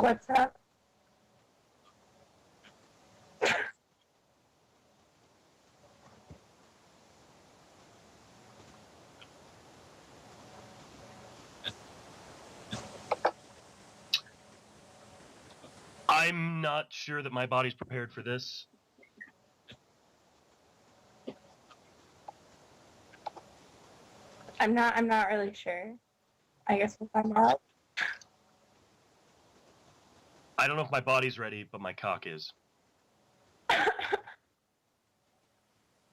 What's up? I'm not sure that my body's prepared for this. I'm not really sure. I guess we'll find out. I don't know if my body's ready, but my cock is.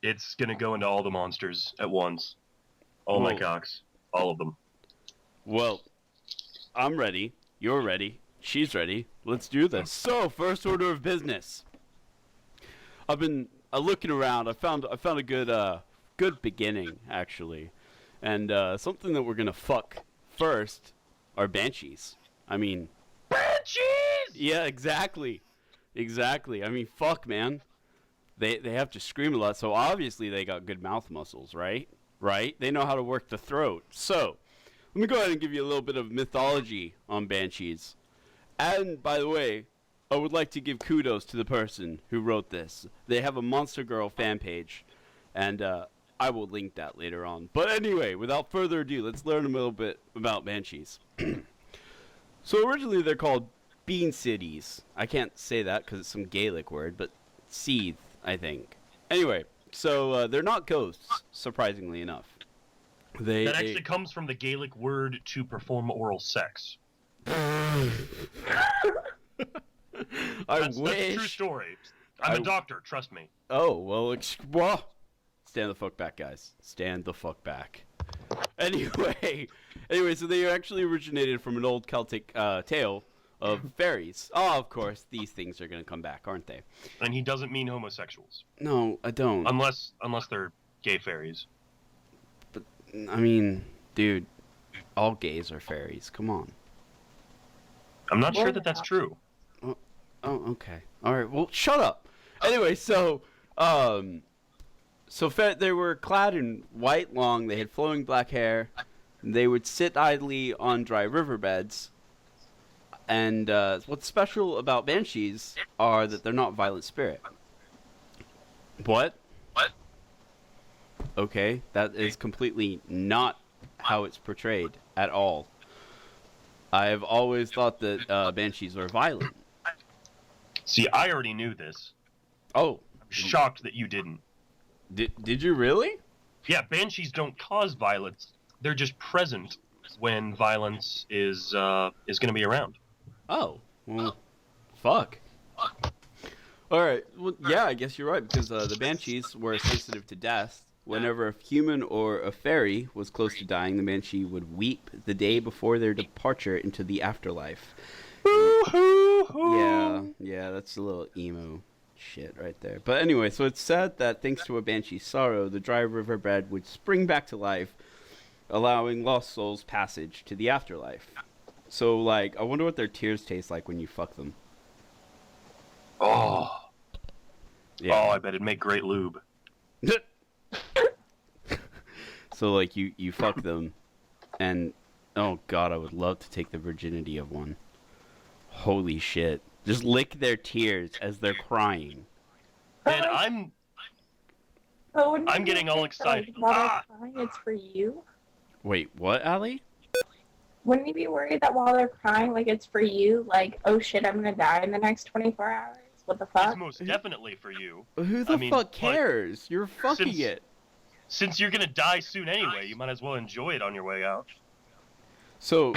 It's gonna go into all the monsters at once. All my Whoa. cocks. All of them. Well, I'm ready. You're ready. She's ready. Let's do this. So, first order of business. I've been looking around. I found a good beginning actually, and something that we're gonna fuck first are banshees. I mean, Banshees! yeah, exactly. I mean, fuck, man. They have to scream a lot, so obviously they got good mouth muscles, right? Right? They know how to work the throat. So, let me go ahead and give you a little bit of mythology on banshees. And, by the way, I would like to give kudos to the person who wrote this. They have a Monster Girl fan page, and I will link that later on. But anyway, without further ado, let's learn a little bit about banshees. So originally they're called bean cities. I can't say that because it's some Gaelic word, but seethe, I think. Anyway, so they're not ghosts, surprisingly enough. That actually comes from the Gaelic word to perform oral sex. That's a true story. I'm a doctor, trust me. Oh, well, stand the fuck back, guys. Stand the fuck back. Anyway, so they actually originated from an old Celtic tale of fairies. Oh, of course, these things are going to come back, aren't they? And he doesn't mean homosexuals. No, I don't. Unless they're gay fairies. But, I mean, dude, all gays are fairies. Come on. I'm not sure that that's true. Oh, okay. All right. Well, shut up. Anyway, so they were clad in white long. They had flowing black hair. They would sit idly on dry riverbeds. And what's special about banshees are that they're not violent spirit. What? Okay, that is completely not how it's portrayed at all. I've always thought that banshees are violent. See, I already knew this. Oh. I'm shocked that you didn't. Did you really? Yeah, banshees don't cause violence. They're just present when violence is going to be around. Oh. Well, fuck. Alright, well, yeah, I guess you're right, because the banshees were sensitive to death. Whenever a human or a fairy was close to dying, the banshee would weep the day before their departure into the afterlife. Yeah, that's a little emo shit right there. But anyway, so it's said that thanks to a banshee's sorrow, the dry riverbed would spring back to life, allowing lost souls passage to the afterlife. So, like, I wonder what their tears taste like when you fuck them. Oh. Yeah. Oh, I bet it'd make great lube. So, like, you fuck them, and, oh god, I would love to take the virginity of one. Holy shit. Just lick their tears as they're crying. And I'm getting all excited. While they're crying, it's for you? Wait, what, Allie? Wouldn't you be worried that while they're crying, like, it's for you? Like, oh shit, I'm gonna die in the next 24 hours? What the fuck? It's most definitely for you. Who the fuck cares? You're fucking it. Since you're gonna die soon anyway, you might as well enjoy it on your way out. So,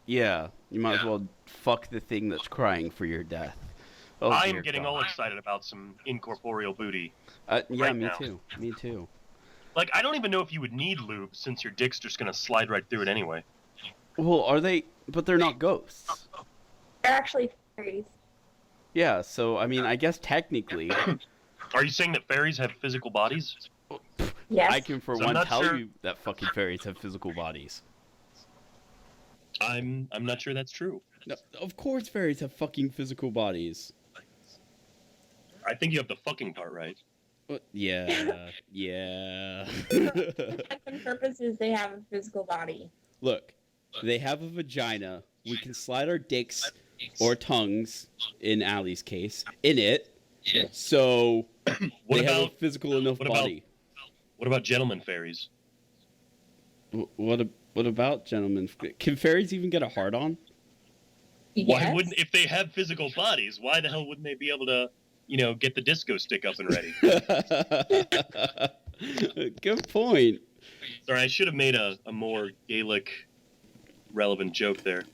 yeah, you might as well fuck the thing that's crying for your death. Oh, I'm getting all excited about some incorporeal booty. Yeah, right me now. too. Me too. Like, I don't even know if you would need lube, since your dick's just gonna slide right through it anyway. Well, are they? But they're not ghosts. They're actually fairies. Yeah, so, I mean, I guess technically... Are you saying that fairies have physical bodies? Yes. I can, for one, tell you that fucking fairies have physical bodies. I'm not sure that's true. No, of course fairies have fucking physical bodies. I think you have the fucking part right. Yeah. For purposes, they have a physical body. Look, they have a vagina We can slide our dicks or tongues, in Allie's case, in it. So What they have a about physical enough body. what about gentleman fairies? What about gentlemen? Can fairies even get a hard on? Why Yes. wouldn't, if they have physical bodies, why the hell wouldn't they be able to, get the disco stick up and ready? Good point. Sorry, I should have made a more Gaelic relevant joke there.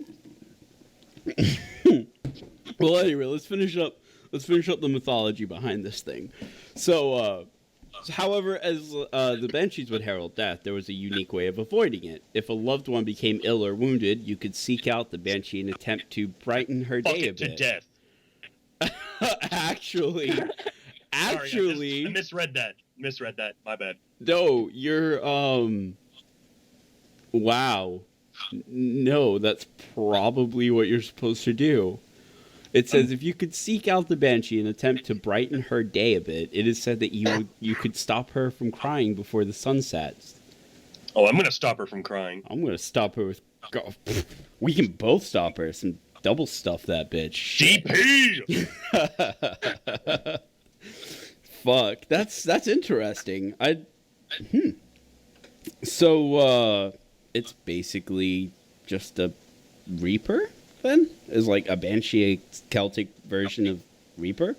Well, anyway, let's finish up the mythology behind this thing. So, however, as the Banshees would herald death, there was a unique way of avoiding it. If a loved one became ill or wounded, you could seek out the Banshee and attempt to brighten her Fuck day a it to bit. death. Actually, Sorry, I misread that. My bad. no, you're wow. No, that's probably what you're supposed to do. It says if you could seek out the Banshee and attempt to brighten her day a bit, it is said that you could stop her from crying before the sun sets. Oh, I'm gonna stop her from crying. I'm gonna stop her with. We can both stop her. Some double stuff that bitch. DP. Fuck, that's interesting. So it's basically just a Reaper. Then is like a Banshee, a Celtic version of Reaper.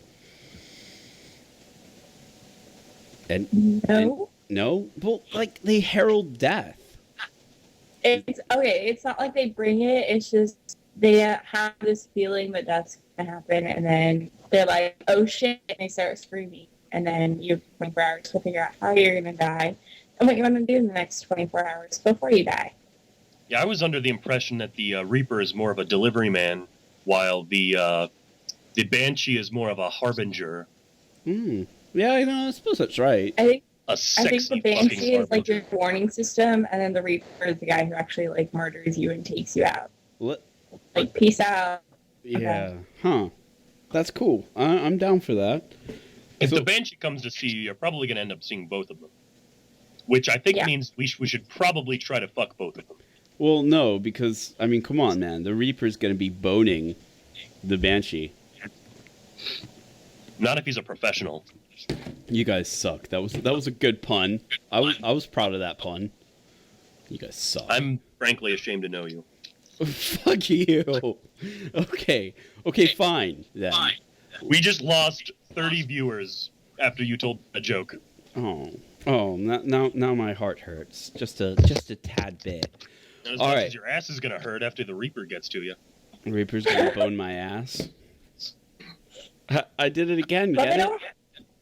And No. no, well, like they herald death. It's okay. It's not like they bring it. It's just they have this feeling that that's gonna happen, and then they're like, "Oh shit!" and they start screaming, and then you have 24 hours to figure out how you're gonna die and what you want to do in the next 24 hours before you die. Yeah, I was under the impression that the Reaper is more of a delivery man, while the Banshee is more of a harbinger. Yeah, I suppose that's right. I Sexy think the fucking Banshee is like harbinger. your warning system, and then the Reaper is the guy who actually like murders you and takes you out. What? Like, peace out. Yeah. Huh. That's cool. I'm down for that. If So- the Banshee comes to see you, you're probably gonna end up seeing both of them, which I think Yeah. means we should probably try to fuck both of them. Well, no, because I mean, come on, man. The Reaper's gonna be boning the Banshee. Not if he's a professional. You guys suck. That was a good pun. I was proud of that pun. You guys suck. I'm frankly ashamed to know you. Fuck you. Okay, fine then. We just lost 30 viewers after you told a joke. Oh, now my heart hurts. Just a tad bit. And as All much right. as your ass is gonna hurt after the Reaper gets to you. Reaper's gonna bone my ass. I did it again. But Get it?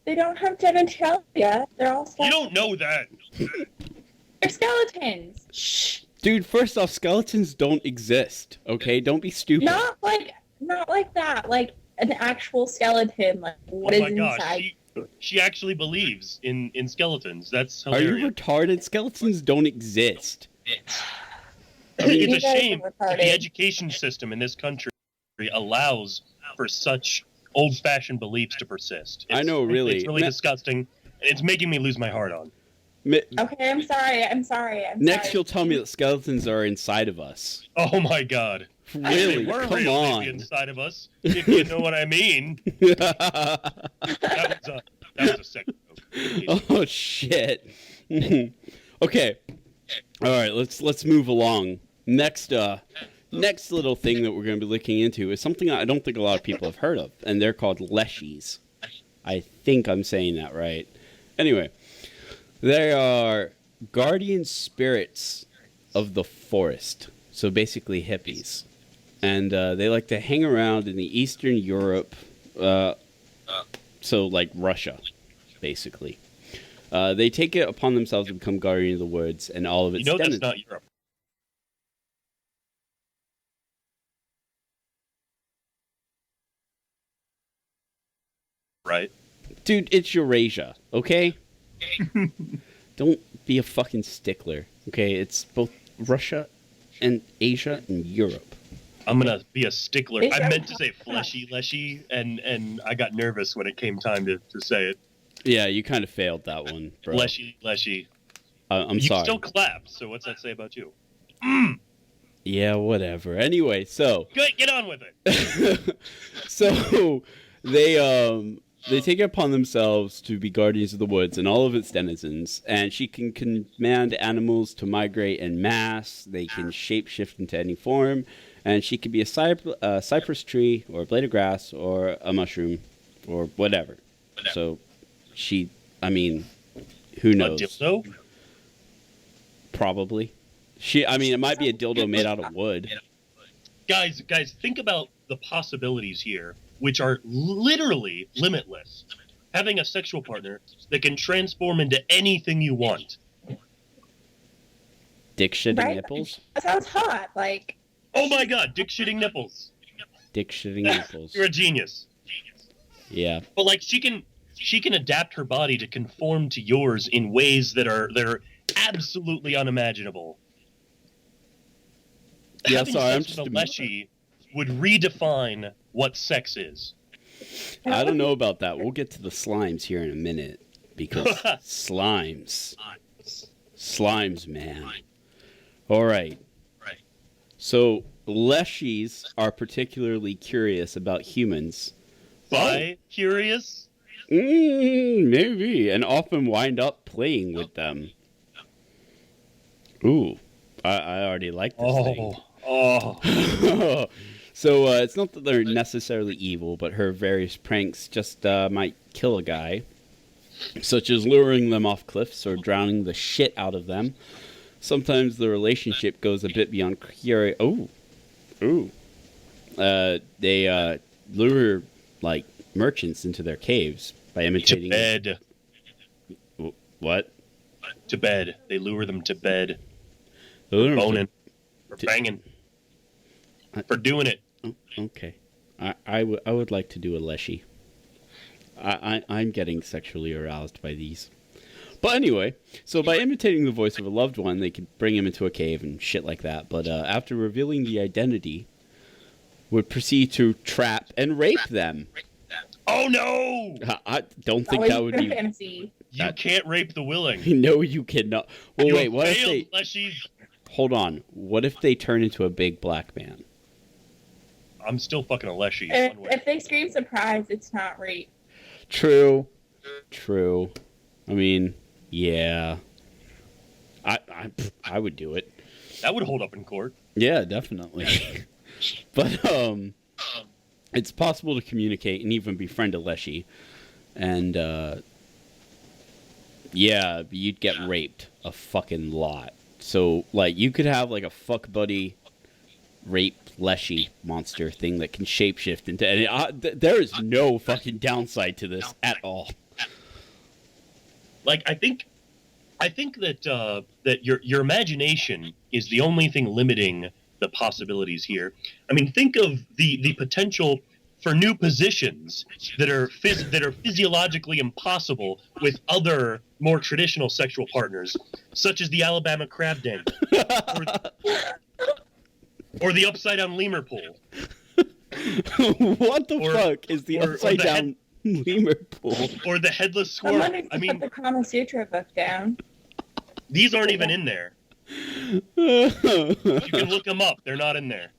they don't have genitalia. They're all You don't know that. They're skeletons. Shh. Dude, first off, skeletons don't exist. Okay, don't be stupid. Not like that. Like an actual skeleton. Like what Oh is my gosh, inside? she actually believes in skeletons. That's Are hilarious. you retarded? Skeletons don't exist. I mean, You it's a guys are shame that retarded. the education system in this country allows for such old-fashioned beliefs to persist. I know, really. It's really disgusting, and it's making me lose my heart on. Okay, I'm sorry. Next, you'll tell me that skeletons are inside of us. Oh my god. Really? They were Come really on. inside of us, if you know what I mean. That was a second joke. Oh shit. Okay. All right, let's move along. Next little thing that we're going to be looking into is something I don't think a lot of people have heard of, and they're called leshies. I think I'm saying that right. Anyway, they are guardian spirits of the forest. So basically hippies. And they like to hang around in the Eastern Europe, so like Russia, basically. They take it upon themselves to become guardian of the woods and all of its You know that's tenants. not Europe. Right? Dude, it's Eurasia, okay? Don't be a fucking stickler, okay? It's both Russia and Asia and Europe. I'm gonna be a stickler. Is I there- meant to say fleshy, leshy, and I got nervous when it came time to say it. Yeah, you kind of failed that one, bro. Fleshy, leshy. I'm You sorry. can still clap, so what's that say about you? Yeah, whatever. Anyway, so Good, get on with it. so they take it upon themselves to be guardians of the woods and all of its denizens, and she can command animals to migrate en masse. They can shapeshift into any form, and she could be a cypress tree or a blade of grass or a mushroom or whatever. So she, I mean, who A knows? dildo? Probably. It might be a dildo made out of wood. Guys, think about the possibilities here, which are literally limitless. Having a sexual partner that can transform into anything you want. Dick shitting Right? nipples? That sounds hot. Like, Oh my god, dick shitting nipples. Dick shitting nipples. You're a genius. Yeah. But like she can adapt her body to conform to yours in ways that are absolutely unimaginable. Yeah, Having sorry, I'm sex just with a Leshy would redefine what sex is. I don't know about that. We'll get to the slimes here in a minute because slimes, man. All right. So leshies are particularly curious about humans. Curious? Maybe, and often wind up playing with them. Ooh, I already like this thing. Oh. So it's not that they're necessarily evil, but her various pranks just might kill a guy, such as luring them off cliffs or drowning the shit out of them. Sometimes the relationship goes a bit beyond they lure like merchants into their caves by To imitating. bed. What? To bed. They lure them to bed. They lure them to- Boning. For banging. For doing it. Okay, I would like to do a leshy. I'm getting sexually aroused by these. But anyway, so by imitating the voice of a loved one, they could bring him into a cave and shit like that. But after revealing the identity, would proceed to trap and rape them. Oh no! I don't think always that would been a be. fantasy. You can't rape the willing. No, you cannot. Well, You wait. What if failed, they? Leshy. Hold on. What if they turn into a big black man? I'm still fucking a Leshy. If, One way. if they scream surprise, it's not rape. True. I mean, yeah. I would do it. That would hold up in court. Yeah, definitely. But it's possible to communicate and even befriend a Leshy, and yeah, you'd get raped a fucking lot. So like, you could have like a fuck buddy rape Leshy monster thing that can shapeshift into. And there is no fucking downside to this at all. Like I think that that your imagination is the only thing limiting the possibilities here. I mean, think of the potential for new positions that are physiologically impossible with other more traditional sexual partners, such as the Alabama crab dangle or the upside down lemur pool. What the Or- fuck is the or upside the down lemur pool? Or the headless I'm squirrel. wondering I if you mean, put the Kama Sutra book down. these aren't even in there. You can look them up. They're not in there.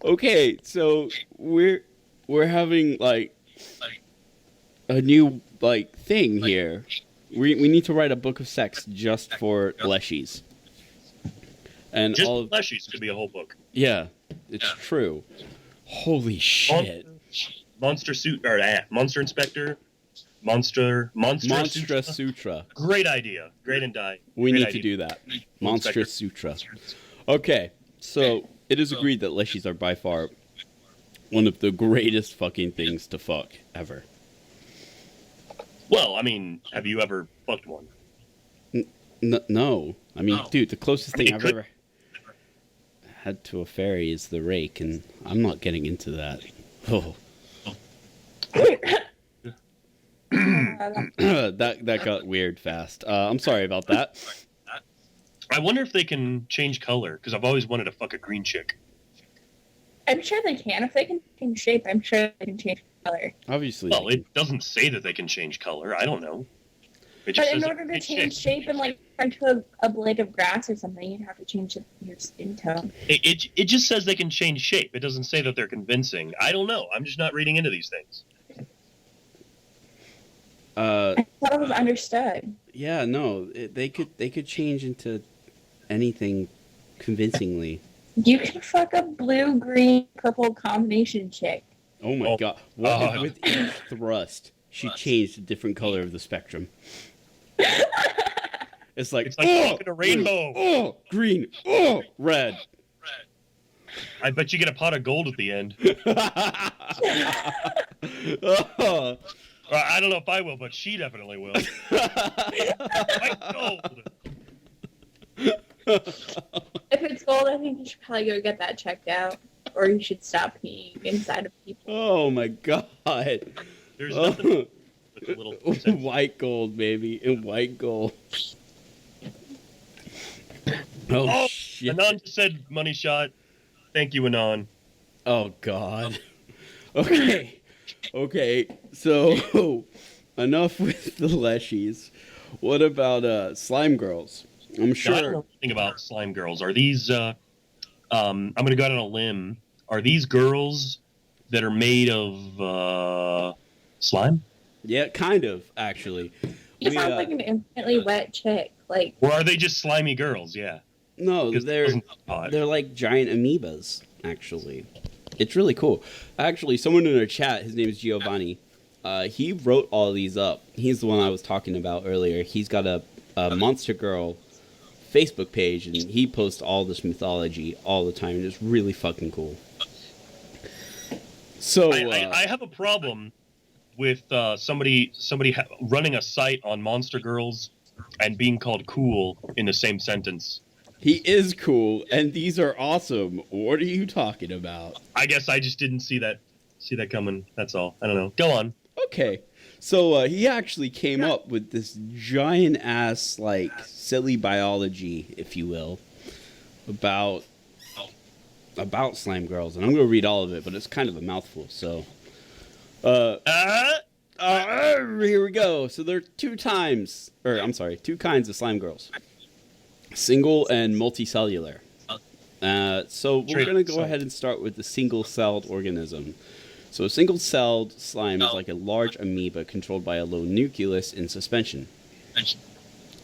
Okay, so we're having like a new like thing here. We need to write a book of sex just for Leshies. And Just all of, Leshies could be a whole book. yeah, it's true. Holy shit. Monster Inspector, Monster Monstra Sutra. Sutra. Great idea. Great We Great need idea. to do that. We'll Monstra inspect Sutra. Okay, so it is agreed that Leshies are by far one of the greatest fucking things to fuck ever. Well, I mean, have you ever fucked one? No. I mean, dude, the closest thing It I've could- ever had to a fairy is the rake, and I'm not getting into that. Oh, that got weird fast. I'm sorry about that. I wonder if they can change color, because I've always wanted to fuck a green chick. I'm sure they can. If they can change shape, I'm sure they can change color. Obviously, Well, it doesn't say that they can change color. I don't know. It But just in says order to it, change shape and like turn to a blade of grass or something, you'd have to change your skin tone. it just says they can change shape. It doesn't say that they're convincing. I don't know. I'm just not reading into these things. I thought it was understood. Yeah, no, they could change into anything convincingly. You can fuck a blue, green, purple combination chick. Oh my Oh, god! What if God. with each thrust she changed a different color of the spectrum? It's like It's like fucking a rainbow. Oh, green. Oh, red. I bet you get a pot of gold at the end. Oh. I don't know if I will, but she definitely will. White gold. If it's gold, I think you should probably go get that checked out, or you should stop peeing inside of people. Oh my god. There's nothing with a little sense. White gold, baby, and white gold. Oh, shit. Anon just said money shot. Thank you, Anon. Oh god. Okay. Okay. So enough with the Leshies. What about slime girls? I'm Now, I don't sure. know anything about slime girls. Are these? I'm going to go out on a limb. Are these girls that are made of slime, Yeah, kind of actually. You We, sound like an infinitely wet chick. Like, or are they just slimy girls? Yeah, no, because they're hot. they're like giant amoebas. Actually, it's really cool. Actually, someone in our chat, his name is Giovanni. He wrote all these up. He's the one I was talking about earlier. He's got a Monster Girl Facebook page, and he posts all this mythology all the time. And it's really fucking cool. So I have a problem with somebody running a site on Monster Girls and being called cool in the same sentence. he is cool, and these are awesome. What are you talking about? I guess I just didn't see that coming. That's all. I don't know. Go on. Okay. So he actually came up with this giant ass, like, silly biology, if you will, about slime girls. And I'm going to read all of it, but it's kind of a mouthful. So, here we go. So there are two kinds of slime girls. Single and multicellular. So we're going to go ahead and start with the single-celled organism. So a single-celled slime is like a large amoeba controlled by a lone nucleus in suspension.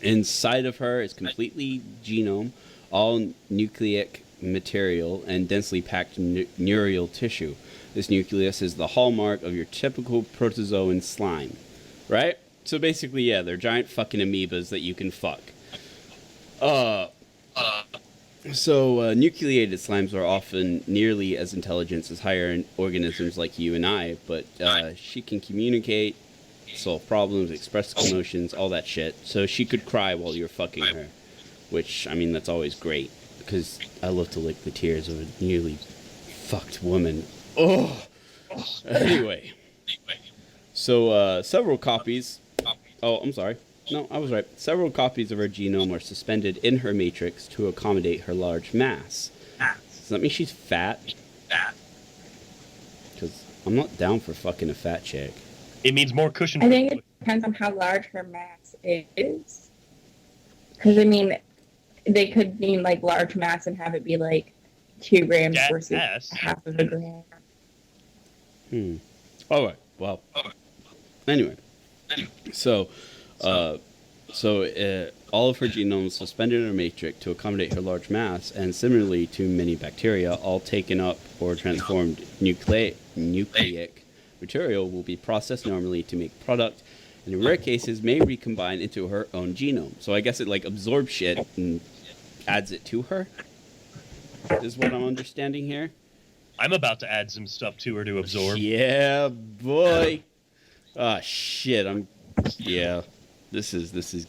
Inside of her is completely genome, all nucleic material, and densely packed neural tissue. This nucleus is the hallmark of your typical protozoan slime, right? So basically, yeah, they're giant fucking amoebas that you can fuck. So nucleated slimes are often nearly as intelligent as higher organisms like you and I, but she can communicate, solve problems, express emotions, all that shit. So she could cry while you're fucking her, which, I mean, that's always great, because I love to lick the tears of a nearly fucked woman. Oh! Anyway. So several copies... Oh, I'm sorry. No, I was right. Several copies of her genome are suspended in her matrix to accommodate her large mass. Does that mean she's fat? Because I'm not down for fucking a fat chick. It means more cushion. I think it depends on how large her mass is. Because, I mean, they could mean, like, large mass and have it be, like, 2 grams That versus ass. half of a gram. Alright, well. Anyway. So all of her genome is suspended in her matrix to accommodate her large mass, and similarly to many bacteria, all taken up or transformed nucleic material will be processed normally to make product, and in rare cases may recombine into her own genome. So I guess it like absorbs shit and adds it to her, is what I'm understanding here. I'm about to add some stuff to her to absorb. Yeah, boy. Ah, shit. Yeah. This is.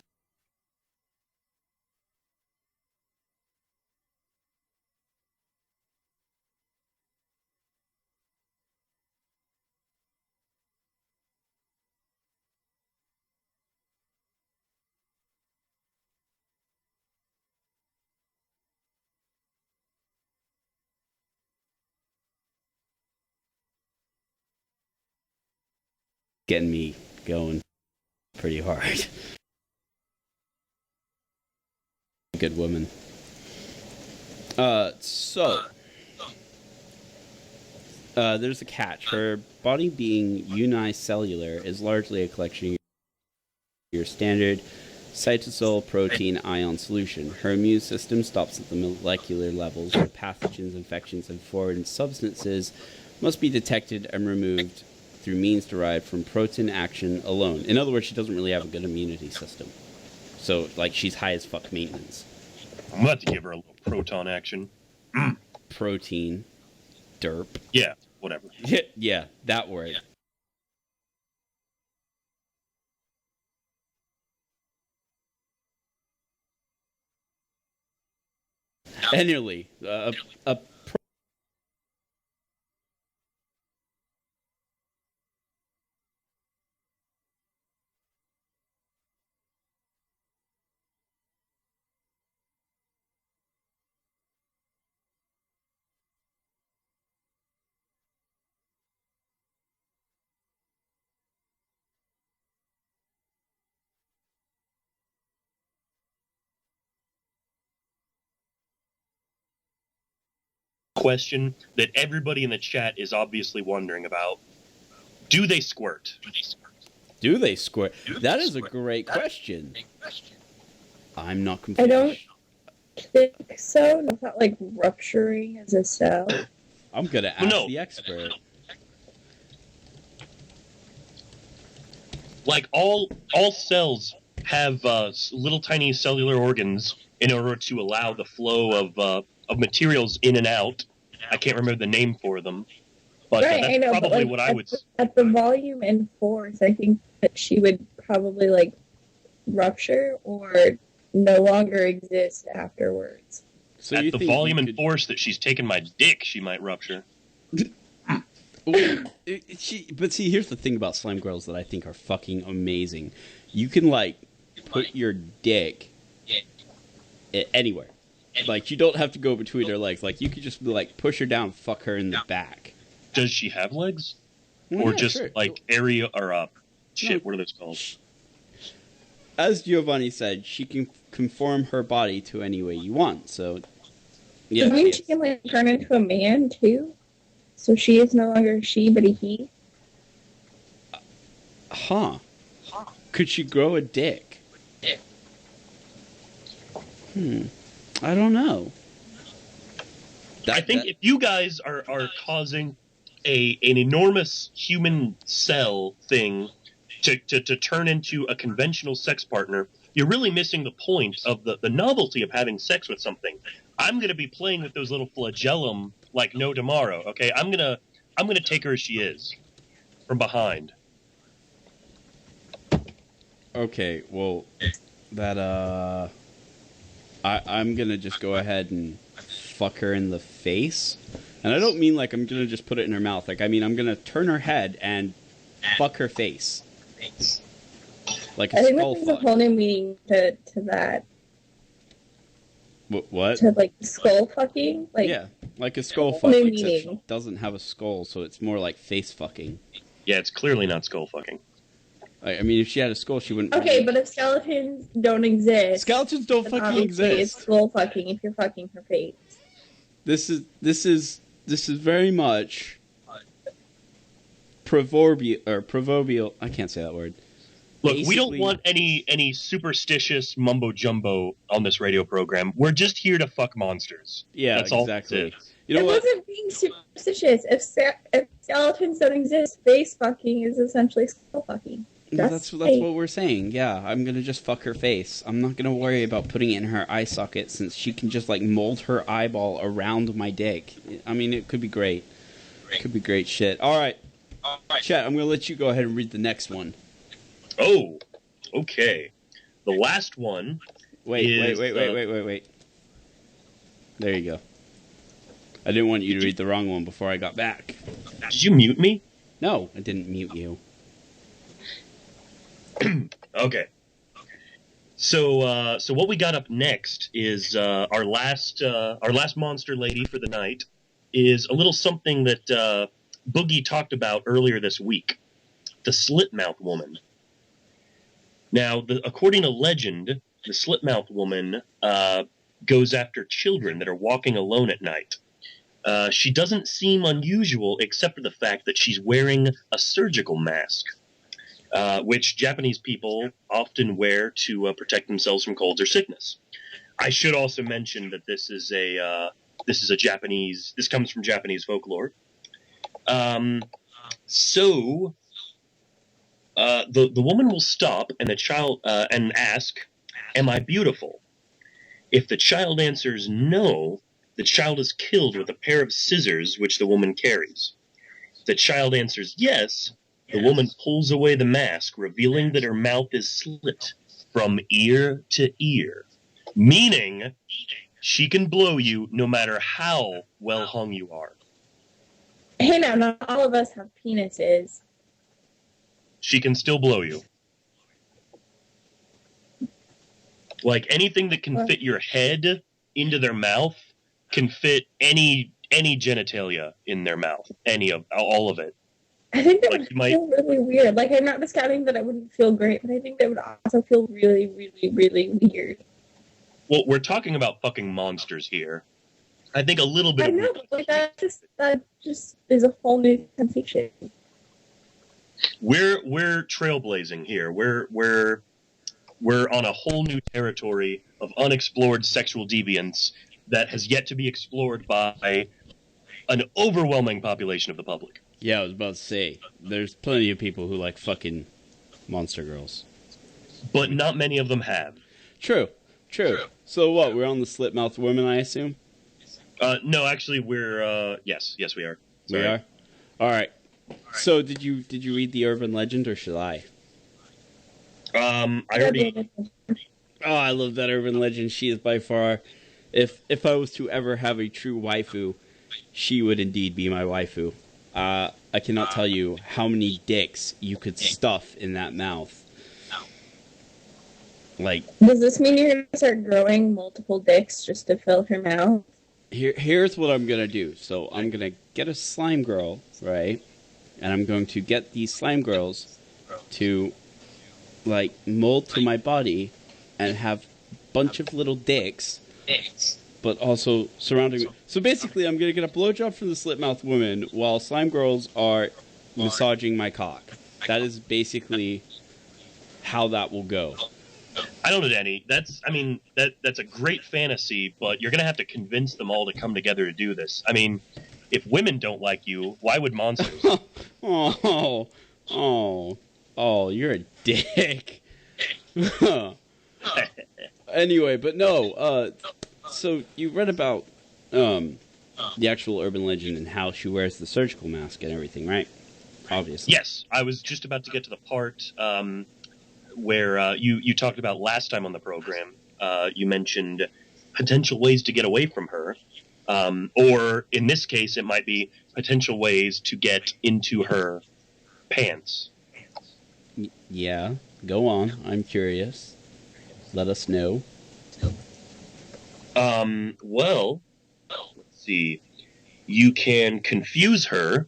Getting me going pretty hard. good woman. There's a catch. Her body being unicellular is largely a collection of your standard cytosol protein ion solution. Her immune system stops at the molecular levels where pathogens, infections, and foreign substances must be detected and removed through means derived from protein action alone. In other words, she doesn't really have a good immunity system. So, like, she's high as fuck maintenance. I'm about to give her a little proton action. Protein. Derp. Yeah, whatever. Yeah, that word. Annually, a question that everybody in the chat is obviously wondering about. Do they squirt? Do they squirt? That is a great question. I'm not I completely. don't think so. Not like rupturing as a cell. I'm gonna ask No. the expert. Like all cells have little tiny cellular organs in order to allow the flow of materials in and out. I can't remember the name for them, but Right, that's I know, but probably like what I would. at the volume and force, I think that she would probably like rupture or no longer exist afterwards. So At you the think volume you and could- force that she's taken my dick, she might rupture. But see, here's the thing about slime girls that I think are fucking amazing. You can like put your dick anywhere. Like you don't have to go between her legs. Like you could just like push her down, fuck her in the back. Does she have legs, Well, or yeah, just sure. like area or shit? No. What are those called? As Giovanni said, she can conform her body to any way you want. So yeah, Does that mean she can like turn into a man too? So she is no longer a she but a he? huh? Could she grow a dick? I don't know. I think if you guys are causing an enormous human cell thing to turn into a conventional sex partner, you're really missing the point of the novelty of having sex with something. I'm going to be playing with those little flagellum like no tomorrow. Okay, I'm gonna take her as she is, from behind. Okay, well, that I'm gonna just go ahead and fuck her in the face, and I don't mean like I'm gonna just put it in her mouth. Like I mean I'm gonna turn her head and fuck her face, like a I think skull that there's a fuck. whole new meaning to that. What? To like skull fucking? Like Yeah, like a skull whole fuck, new except she meaning. doesn't have a skull, so it's more like face fucking. Yeah, it's clearly not skull fucking. I mean, if she had a skull, she wouldn't. Okay, but if skeletons don't exist, Skeletons don't then fucking obviously it's exist. skull fucking if you're fucking her face. This is very much proverbial. I can't say that word. Look, we don't Basically- want any superstitious mumbo jumbo on this radio program. We're just here to fuck monsters. Yeah, That's all exactly. it is. You know It what? wasn't being superstitious. If skeletons don't exist, face fucking is essentially skull fucking. No, That's that's fake. what we're saying. Yeah, I'm gonna just fuck her face. I'm not gonna worry about putting it in her eye socket since she can just like mold her eyeball around my dick. I mean, it could be great. It could be great shit. All right, Chet, I'm gonna let you go ahead and read the next one. Oh, okay. The last one. Wait. Is, There you go. I didn't want you to read the wrong one before I got back. Did you mute me? No, I didn't mute you. Okay. So what we got up next is our last monster lady for the night is a little something that Boogie talked about earlier this week, the slit mouth woman. Now, according to legend, the Slipmouth woman goes after children that are walking alone at night. She doesn't seem unusual except for the fact that she's wearing a surgical mask, which Japanese people often wear to protect themselves from colds or sickness. I should also mention that this is a Japanese. This comes from Japanese folklore. So the woman will stop and the child and ask, "Am I beautiful?" If the child answers no, the child is killed with a pair of scissors which the woman carries. If the child answers yes, the woman pulls away the mask, revealing that her mouth is slit from ear to ear, meaning she can blow you no matter how well hung you are. Hey, now, not all of us have penises. She can still blow you. Like anything that can fit your head into their mouth can fit any genitalia in their mouth. All of it. I think that Like, would you might- feel really weird. Like, I'm not discounting that I wouldn't feel great, but I think that would also feel really, really, really weird. Well, we're talking about fucking monsters here. I think a little bit I of know, but like, that just is a whole new sensation. we're trailblazing here. We're on a whole new territory of unexplored sexual deviance that has yet to be explored by an overwhelming population of the public. Yeah, I was about to say, there's plenty of people who like fucking monster girls. But not many of them have. True. So what? We're on the Slipmouth woman, I assume. No, actually, we're yes, we are. We are. All right. So did you read the urban legend or should I? I already. Oh, I love that urban legend. She is by far, if I was to ever have a true waifu, she would indeed be my waifu. I cannot tell you how many dicks you could stuff in that mouth. Like, Does this mean you're gonna start growing multiple dicks just to fill her mouth? here's what I'm gonna do. So I'm gonna get a slime girl, right? And I'm going to get these slime girls to like mold to my body and have a bunch of little dicks, but also surrounding. So basically, I'm gonna get a blowjob from the Slipmouth woman while slime girls are massaging my cock. That is basically how that will go. I don't know, Danny. That's a great fantasy, but you're gonna have to convince them all to come together to do this. I mean, if women don't like you, why would monsters? Oh, you're a dick. Anyway, but no. So you read about the actual urban legend and how she wears the surgical mask and everything, right? Obviously. Yes, I was just about to get to the part where you talked about last time on the program. You mentioned potential ways to get away from her, or in this case, it might be potential ways to get into her pants. Yeah, go on. I'm curious. Let us know. Well, let's see. You can confuse her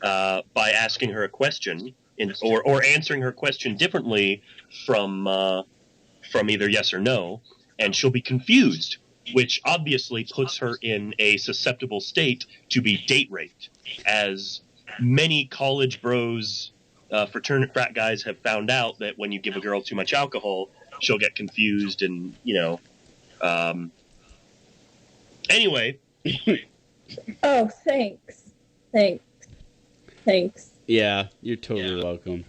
by asking her a question, or answering her question differently from either yes or no, and she'll be confused, which obviously puts her in a susceptible state to be date raped, as many college bros, frat guys have found out that when you give a girl too much alcohol, she'll get confused and, anyway. Oh, thanks. Yeah, you're totally welcome.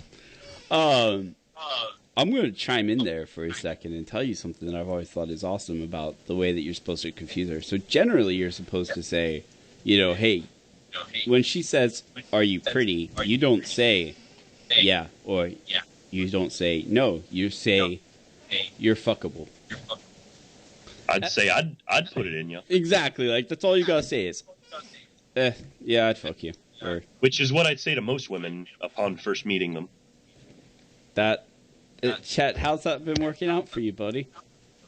I'm going to chime in there for a second and tell you something that I've always thought is awesome about the way that you're supposed to confuse her. So generally, you're supposed to say, hey, when she says, "Are you pretty?" you don't say, "Yeah," or you don't say, "No." You say, "You're fuckable." I'd say I'd put it in you. Exactly. Like, that's all you gotta say is, yeah, I'd fuck you. Or which is what I'd say to most women upon first meeting them. That, Chet, how's that been working out for you, buddy?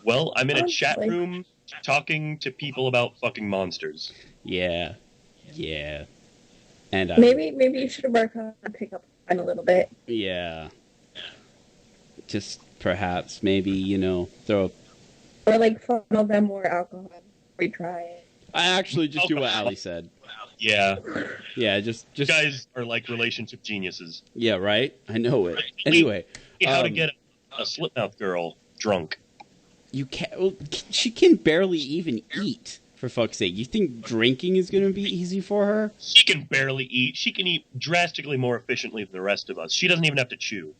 Well, I'm in a chat room talking to people about fucking monsters. Yeah. And maybe you should work on pickup line a little bit. yeah. Just perhaps maybe throw. Or like funnel them more alcohol before we try it. I actually just do what Ali said. Yeah, Yeah, just you guys are like relationship geniuses. yeah, right. I know it. Anyway, How to get a Slipmouth girl drunk? you can't. Well, she can barely even eat. For fuck's sake, you think drinking is gonna be easy for her? She can barely eat. She can eat drastically more efficiently than the rest of us. She doesn't even have to chew.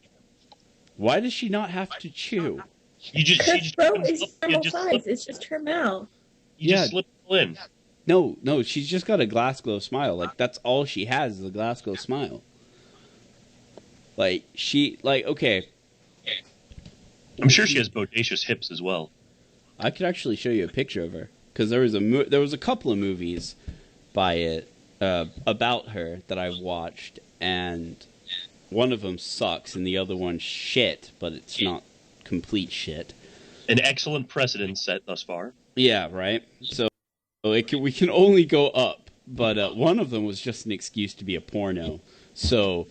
Why does she not have to chew? She just Her throat is you normal just size. slip, It's just her mouth. you just slip it in. No, she's just got a Glasgow smile. Like, that's all she has is a Glasgow smile. Like, okay, I'm sure she has bodacious hips as well. I could actually show you a picture of her. Because there was a couple of movies by it, about her that I've watched, and one of them sucks, and the other one's shit, but it's not complete shit. An excellent precedent set thus far. Yeah, right? So we can only go up, but one of them was just an excuse to be a porno. So,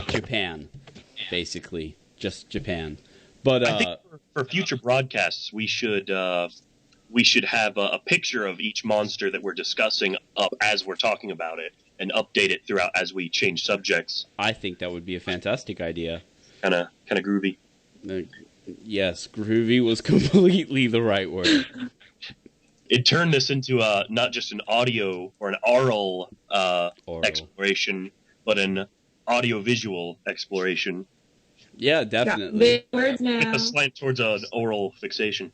Japan, basically. Just Japan. But I think for future broadcasts, we should have a picture of each monster that we're discussing up as we're talking about it, and update it throughout as we change subjects. I think that would be a fantastic idea. Kind of groovy. Yes, groovy was completely the right word. It turned this into not just an audio or an oral exploration, but an audio-visual exploration. Yeah, definitely. Big words With now. a slant towards an oral fixation.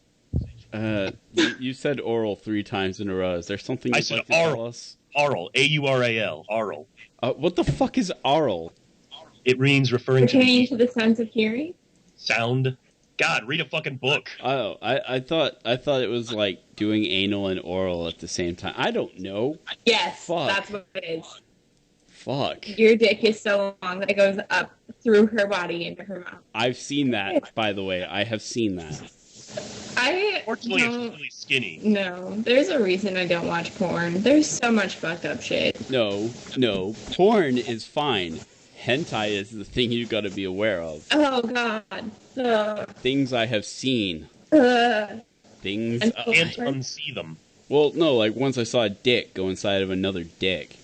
You said oral 3 times in a row. Is there something I you'd said like to tell oral. us? Aural. A-U-R-A-L. Aural. What the fuck is oral? It means referring to Pertaining the to the sense of hearing. sound. God, read a fucking book. Oh, I thought it was like doing anal and oral at the same time. I don't know. Yes, Fuck. that's what it is. Fuck. Your dick is so long that it goes up through her body into her mouth. I've seen that, by the way. I have seen that. I Fortunately, don't it's really skinny. No, there's a reason I don't watch porn. There's so much fucked up shit. No. Porn is fine. Hentai is the thing you gotta be aware of. Oh god. Things I have seen. Things. And- Can't unsee them. Well, no, like once I saw a dick go inside of another dick.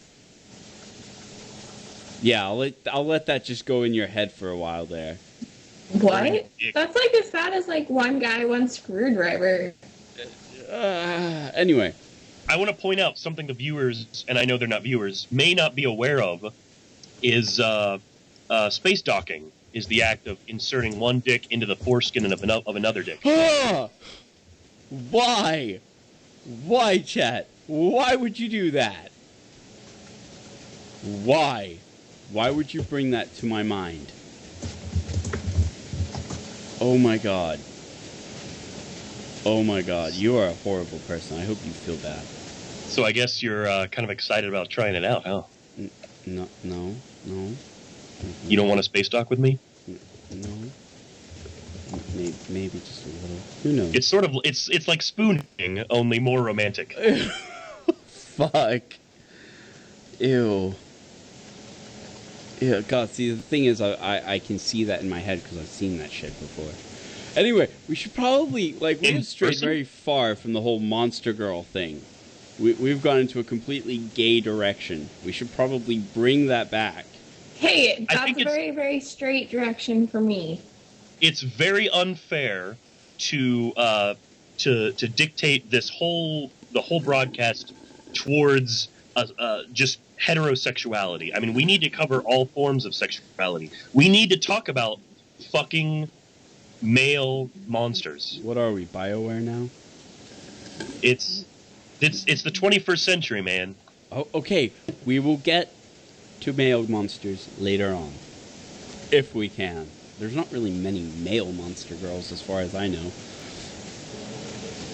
Yeah, I'll let that just go in your head for a while there. What? That's like as bad as like one guy, one screwdriver. Anyway, I want to point out something the viewers, and I know they're not viewers, may not be aware of, is space docking is the act of inserting one dick into the foreskin of another dick. Why? Why, chat? Why would you do that? Why? Why would you bring that to my mind? Oh my god. Oh my god, you are a horrible person. I hope you feel bad. So I guess you're kind of excited about trying it out, huh? No. You don't want to space dock with me? No. Maybe just a little. Who knows? It's sort of it's like spooning, only more romantic. Fuck. Ew. Yeah, God, see, the thing is, I can see that in my head because I've seen that shit before. Anyway, we should probably, like, we have strayed very far from the whole Monster Girl thing. We've gone into a completely gay direction. We should probably bring that back. Hey, I that's think a very, very straight direction for me. It's very unfair to dictate the whole broadcast towards just heterosexuality. I mean, we need to cover all forms of sexuality. We need to talk about fucking male monsters. What are we, BioWare now? It's the 21st century, man. Oh, okay, we will get to male monsters later on. If we can. There's not really many male monster girls as far as I know.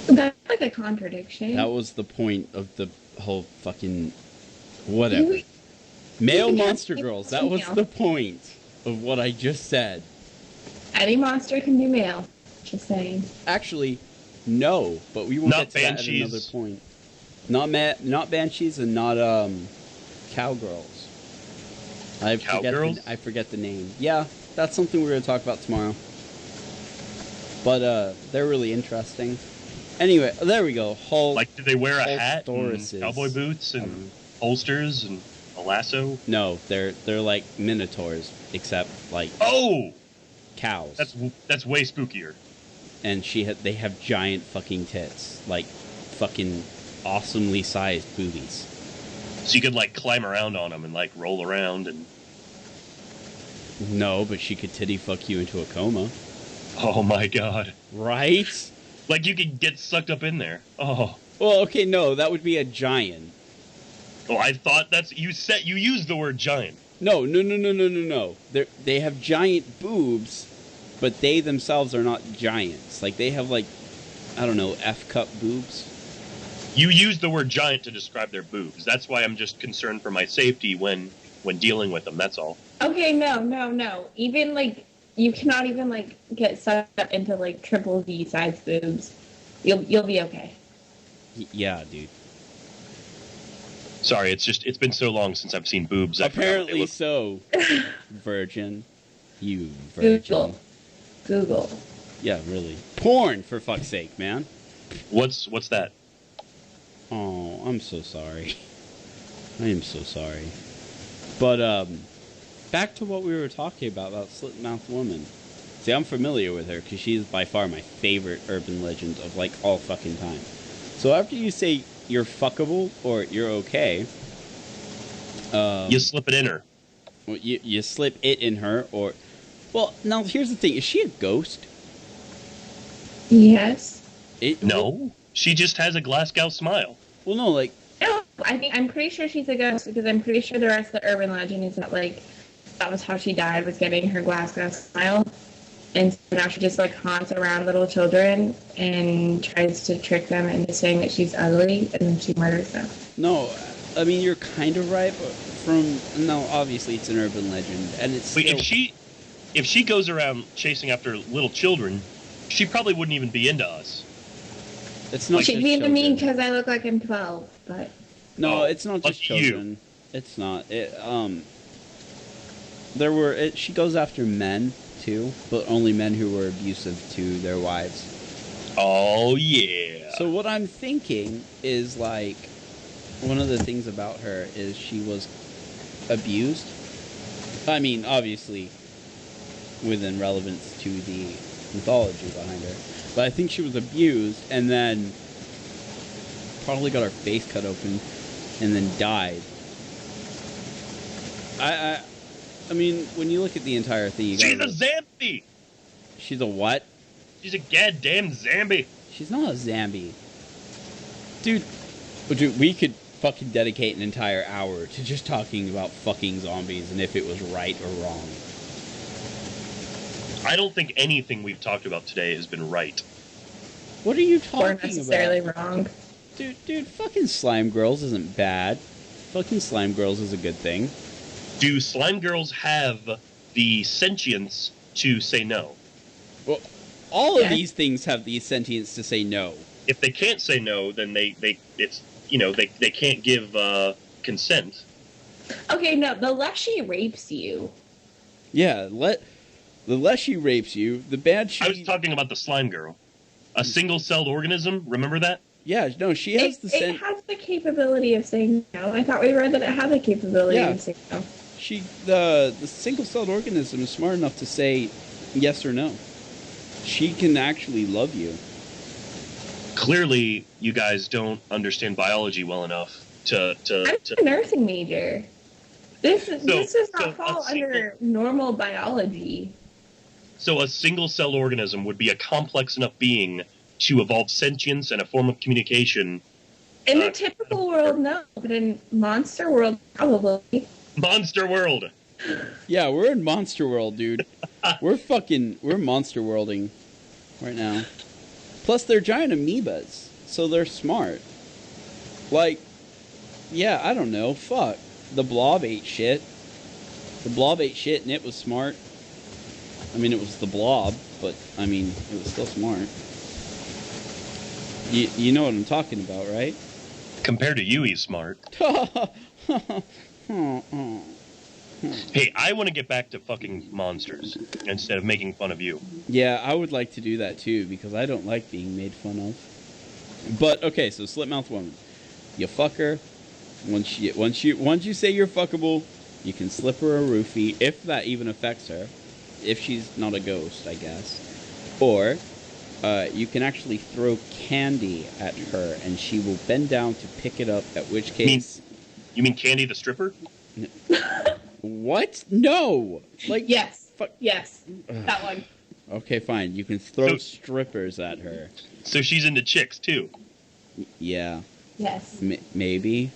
That's like a contradiction. That was the point of the whole fucking... whatever. You- Male you can monster have girls, that was female. the point of what I just said. Any monster can be male. Just saying. Actually, no, but we will Not get to that at banshees. another point. Not banshees and not cowgirls. Cowgirls? I forget the name. Yeah, that's something we're gonna talk about tomorrow. But they're really interesting. Anyway, there we go. Hulk. Like, did they wear a hat and Hulkstauruses. cowboy boots and holsters and a lasso? No, they're like minotaurs, except like Oh, cows. that's way spookier. And they have giant fucking tits, like fucking awesomely sized boobies. So you could like climb around on them and like roll around and. No, but she could titty fuck you into a coma. Oh my god! Right? Like you could get sucked up in there. Oh. Well, okay, no, that would be a giant. Oh, I thought you used the word giant. No. They have giant boobs, but they themselves are not giants. Like they have like, I don't know, F-cup boobs. You used the word giant to describe their boobs. That's why I'm just concerned for my safety when dealing with them. That's all. Okay, no. Even like you cannot even like get sucked up into like triple V size boobs. You'll be okay. Yeah, dude. Sorry, it's been so long since I've seen boobs. Apparently so. Virgin. You virgin. Google. Yeah, really. Porn, for fuck's sake, man. What's that? Oh, I'm so sorry. I am so sorry. But, back to what we were talking about Slit-Mouthed Woman. See, I'm familiar with her because she's by far my favorite urban legend of, like, all fucking time. So after you say you're fuckable or you're okay... you slip it in her. Well, you slip it in her or... Well, now, here's the thing. Is she a ghost? Yes. No. She just has a Glasgow smile. Well, no, like... No, I'm pretty sure she's a ghost because I'm pretty sure the rest of the urban legend is that, like, that was how she died, was getting her Glasgow smile. And so now she just, like, haunts around little children and tries to trick them into saying that she's ugly, and then she murders them. No, I mean, you're kind of right, but no, obviously it's an urban legend, and it's Wait, still... if she goes around chasing after little children, she probably wouldn't even be into us. It's not She'd just be into me children. because I look like I'm 12, but... No, Oh, it's not just lucky you. children. It's not. She goes after men, too, but only men who were abusive to their wives. Oh, yeah. So what I'm thinking is, like, one of the things about her is she was abused. I mean, obviously, within relevance to the mythology behind her. But I think she was abused and then probably got her face cut open and then died. I mean, when you look at the entire thing, She's a zombie! She's a what? She's a goddamn zombie. She's not a zombie. Dude, we could fucking dedicate an entire hour to just talking about fucking zombies and if it was right or wrong. I don't think anything we've talked about today has been right. What are you Or talking necessarily about? wrong. Dude, fucking Slime Girls isn't bad. Fucking Slime Girls is a good thing. Do slime girls have the sentience to say no? Well, all of Yeah. these things have the sentience to say no. If they can't say no, then they can't give consent. Okay, no, the less she rapes you. Yeah, the less she rapes you, the bad she... I was talking about the slime girl. A single-celled organism, remember that? Yeah, no, she has It has the capability of saying no. I thought we read that it had the capability Yeah. of saying no. The single-celled organism is smart enough to say yes or no. She can actually love you. Clearly, you guys don't understand biology well enough to I'm a nursing major. This does so not fall under normal biology. So a single-celled organism would be a complex enough being to evolve sentience and a form of communication. In the typical world, no, but in monster world, probably. Monster World! Yeah, we're in Monster World, dude. we're Monster Worlding right now. Plus, they're giant amoebas, so they're smart. Like, yeah, I don't know. Fuck. The blob ate shit. The blob ate shit, and it was smart. I mean, it was the blob, but, I mean, it was still smart. You know what I'm talking about, right? Compared to you, he's smart. Hey, I want to get back to fucking monsters instead of making fun of you. Yeah, I would like to do that too because I don't like being made fun of. But okay, so Slipmouth Woman, you fuck her. Once you say you're fuckable, you can slip her a roofie if that even affects her. If she's not a ghost, I guess. Or you can actually throw candy at her and she will bend down to pick it up. At which case, You mean Candy the stripper? what? No. Like Yes. fuck. Yes. That one. Okay, fine. You can throw So- strippers at her. So she's into chicks too. Yeah, Yes. maybe.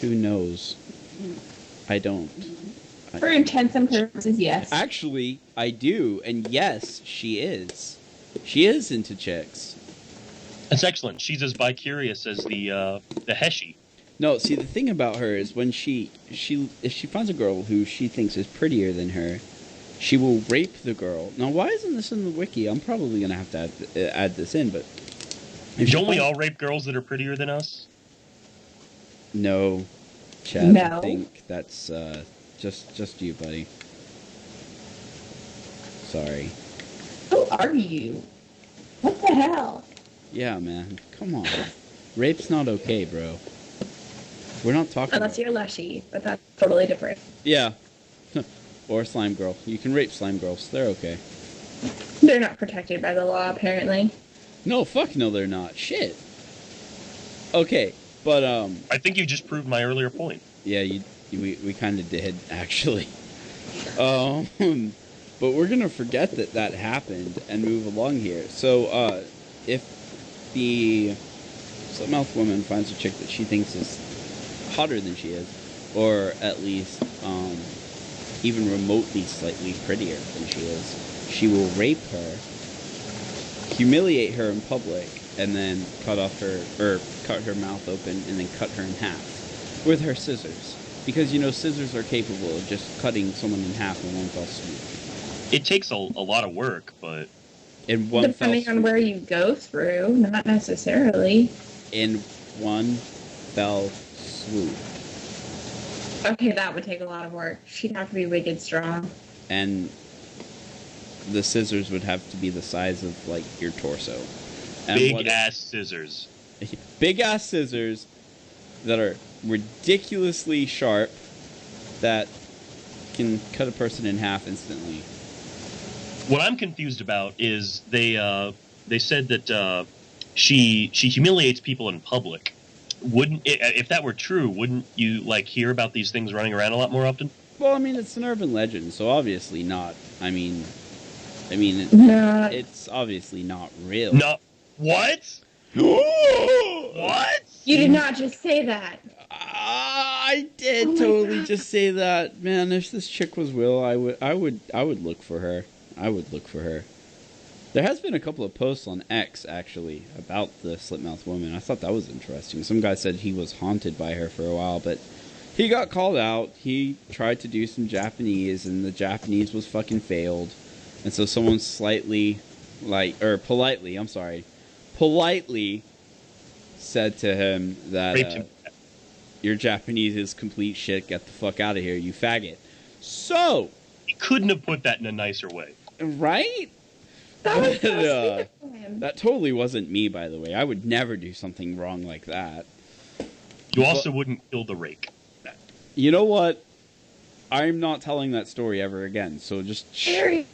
Who knows? I don't. For intents and purposes, yes. Actually, I do, and yes, she is. She is into chicks. That's excellent. She's as vicarious as the Heshi. No, see, the thing about her is when she if she finds a girl who she thinks is prettier than her, she will rape the girl. Now, why isn't this in the wiki? I'm probably gonna have to add this in, but if she Don't we finds- all rape girls that are prettier than us? No, Chad. I No. think that's just you, buddy. Sorry. Who are you? What the hell? Yeah, man. Come on. Rape's not okay, bro. We're not talking. Unless you're Leshy, but that's totally different. Yeah. Or slime girl. You can rape slime girls. They're okay. They're not protected by the law, apparently. No, fuck no, they're not. Shit. Okay, but I think you just proved my earlier point. yeah, we kind of did actually. But we're gonna forget that happened and move along here. So, if the Slipmouth Woman finds a chick that she thinks is hotter than she is, or at least even remotely slightly prettier than she is, she will rape her, humiliate her in public, and then cut her mouth open and then cut her in half with her scissors. Because scissors are capable of just cutting someone in half in one fell swoop. It takes a lot of work, but In one Depending fell on swoop. where you go through, not necessarily. In one fell swoop. Okay, that would take a lot of work. She'd have to be wicked strong. And the scissors would have to be the size of like your torso. And big ass scissors. big ass scissors that are ridiculously sharp that can cut a person in half instantly. What I'm confused about is they said that she humiliates people in public. Wouldn't if that were true? Wouldn't you hear about these things running around a lot more often? Well, I mean, it's an urban legend, so obviously not. I mean, No. it's obviously not real. No. What? What? You did not just say that. I did Oh my totally God. just say that, man. If this chick was Will, I would look for her. I would look for her. There has been a couple of posts on X actually about the Slipmouth Woman. I thought that was interesting. Some guy said he was haunted by her for a while, but he got called out. He tried to do some Japanese, and the Japanese was fucking failed. And so someone politely said to him that Raped him. your Japanese is complete shit. Get the fuck out of here, you faggot. So, He couldn't have put that in a nicer way. right? That was so Yeah. sweet of him. That totally wasn't me, by the way. I would never do something wrong like that. You also wouldn't kill the rake. You know what? I'm not telling that story ever again. So just Scary.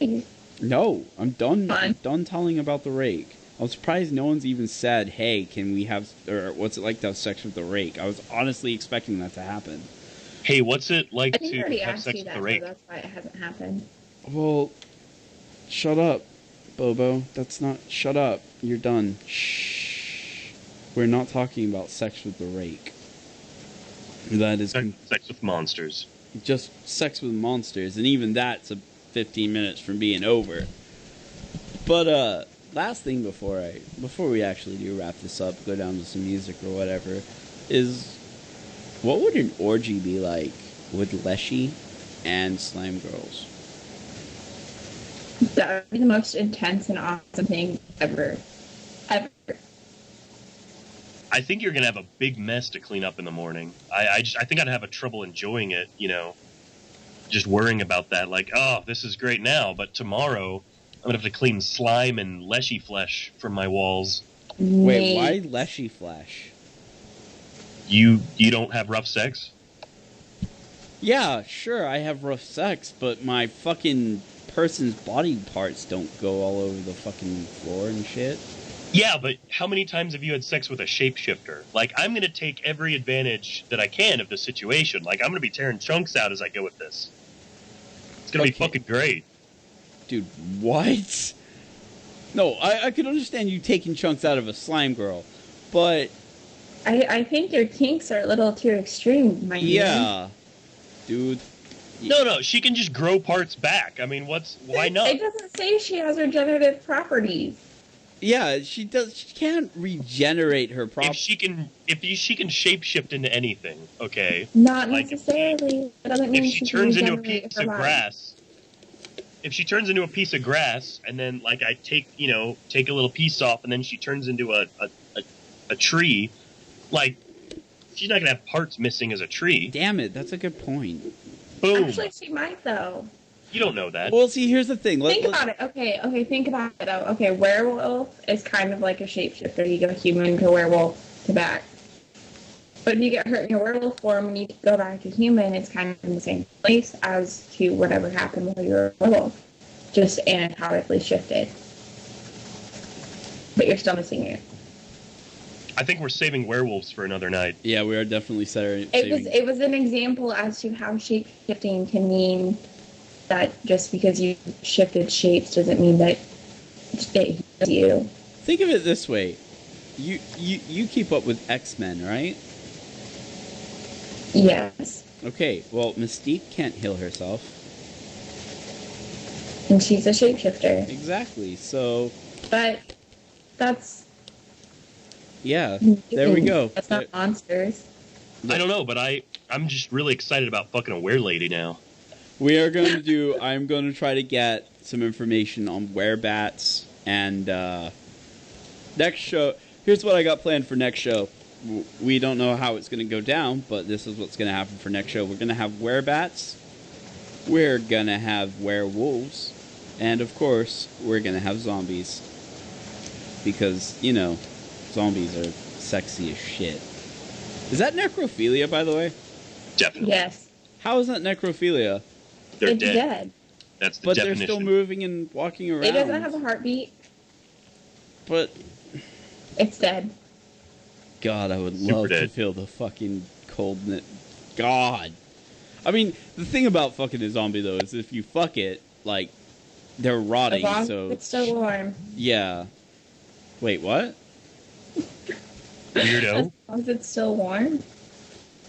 no. I'm done. I'm Fine. done telling about the rake. I was surprised no one's even said, "Hey, can we have?" Or what's it like to have sex with the rake? I was honestly expecting that to happen. Hey, what's it like I think I to already have asked sex you with that, the so rake? that's why it hasn't happened. Well, shut up, Bobo. That's not. Shut up. You're done. Shh. We're not talking about sex with the rake. That is Sex with monsters. just sex with monsters, and even that's a 15 minutes from being over. But last thing before we actually do wrap this up, go down to some music or whatever, is what would an orgy be like with Leshy and Slime Girls? That would be the most intense and awesome thing ever. Ever. I think you're gonna have a big mess to clean up in the morning. I think I'd have a trouble enjoying it. just worrying about that. Like, oh, this is great now, but tomorrow I'm gonna have to clean slime and leshy flesh from my walls. Wait, Nate. why leshy flesh? You don't have rough sex? Yeah, sure, I have rough sex, but my fucking person's body parts don't go all over the fucking floor and shit. Yeah, but how many times have you had sex with a shapeshifter? Like, I'm gonna take every advantage that I can of the situation. Like, I'm gonna be tearing chunks out as I go with this. It's gonna be Okay. fucking great. Dude, what? No, I could understand you taking chunks out of a slime girl, but I think your kinks are a little too extreme, my man. yeah, dude. No, she can just grow parts back. I mean, why not? It doesn't say she has regenerative properties. Yeah, she does. She can't regenerate her If she can shapeshift into anything, okay. Not Like, necessarily. It doesn't mean If she can turns into a regenerate piece her of body. grass, if she turns into a piece of grass, and then like I take a little piece off, and then she turns into a tree, like she's not gonna have parts missing as a tree. Damn it, that's a good point. Boom. Actually, she might though. You don't know that. Well, see, here's the thing. Think about it. Okay, think about it though. Okay, werewolf is kind of like a shapeshifter. You go human to werewolf to back. But if you get hurt in your werewolf form and you go back to human, it's kind of in the same place as to whatever happened while you were a werewolf. Just anatomically shifted. But you're still missing it. I think we're saving werewolves for another night. Yeah, we are definitely saving. It was an example as to how shape shifting can mean that just because you shifted shapes doesn't mean that it heals you. Think of it this way: you keep up with X-Men, right? Yes. Okay, well, Mystique can't heal herself. And she's a shapeshifter. Exactly. So, But that's yeah, there we go. That's not monsters. I don't know, but I'm just really excited about fucking a werelady now. We are going to do. I'm going to try to get some information on werebats and next show. Here's what I got planned for next show. We don't know how it's going to go down, but this is what's going to happen for next show. We're going to have werebats. We're going to have werewolves. And, of course, we're going to have zombies. Because, you know, zombies are sexy as shit. Is that necrophilia, by the way? Definitely. Yes. How is that necrophilia? They're It's dead. dead. That's the But definition. they're still moving and walking around. It doesn't have a heartbeat. But, It's dead. God, I would Super love to dead. feel the fucking coldness. God. I mean, the thing about fucking a zombie, though, is if you fuck it, like, they're As rotting, long as so... it's still warm. Yeah. Wait, what? Weirdo. As long as it's still warm.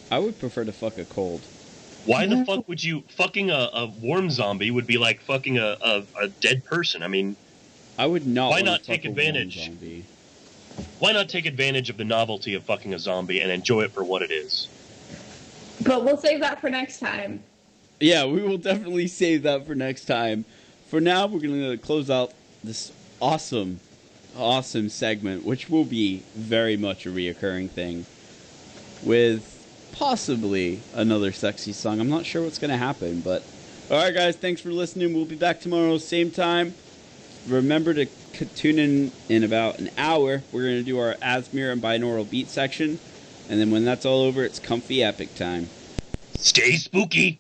I would prefer to fuck a cold. Why the fuck would you fucking a warm zombie would be like fucking a dead person? I mean, I would not Why wanna not fuck take a warm advantage? zombie. why not take advantage of the novelty of fucking a zombie and enjoy it for what it is? But we'll save that for next time. Yeah, we will definitely save that for next time. For now, we're going to close out this awesome segment, which will be very much a reoccurring thing, with possibly another sexy song. I'm not sure what's going to happen, but alright guys, thanks for listening. We'll be back tomorrow, same time. Remember to tune in about an hour. We're going to do our Asmir and binaural beat section, and then when that's all over, it's comfy epic time. Stay spooky.